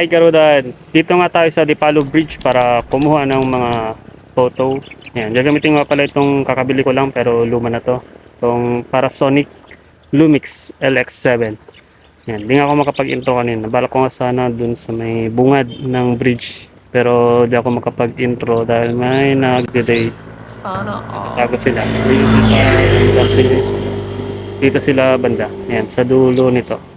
Hi Karudan, dito nga tayo sa Dipalo Bridge para kumuha ng mga photo. Yan, gagamitin nga pala itong kakabili ko lang pero luma na to. Itong Parasonic Lumix LX7. Yan, di nga ako makapag-intro kanina. Balak ko nga sana dun sa may bungad ng bridge. Pero di ako makapag-intro dahil may nag-delay. Sana all. Tago sila. Dito sila banda. Yan, sa dulo nito.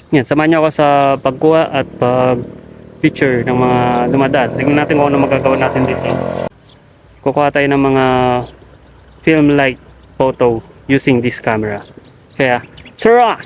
Yan, samahan niyo ako sa pagkuha at pag-picture ng mga dumadaan. Tingnan natin kung ano magagawa natin dito. Kukuha tayo ng mga film light photo using this camera. Kaya, tara!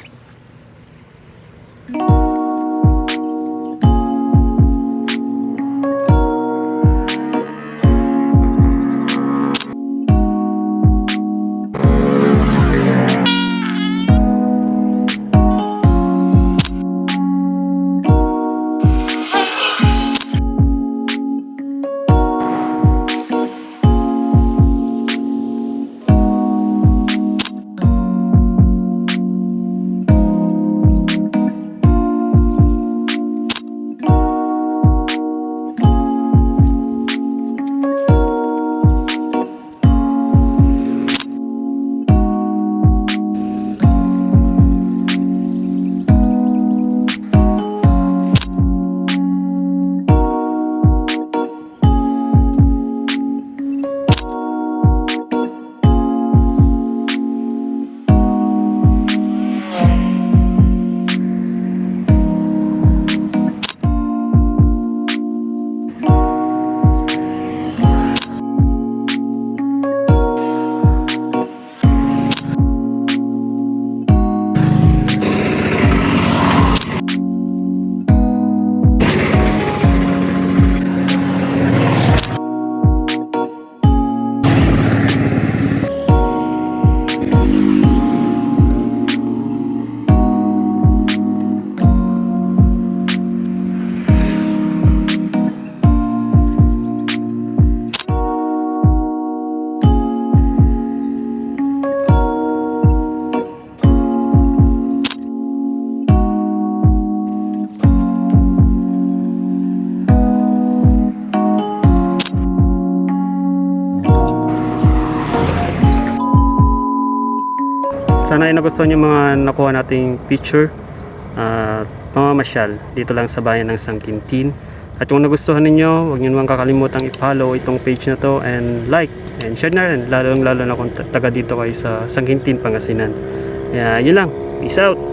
Sana ay nagustuhan yung mga nakuha nating picture at pamamasyal dito lang sa bayan ng Sangkintin. At kung nagustuhan ninyo, huwag nyo naman kakalimutang i-follow itong page na to and like and share na rin, lalo na kung taga dito kayo sa Sangkintin, Pangasinan. Kaya yun lang, peace out!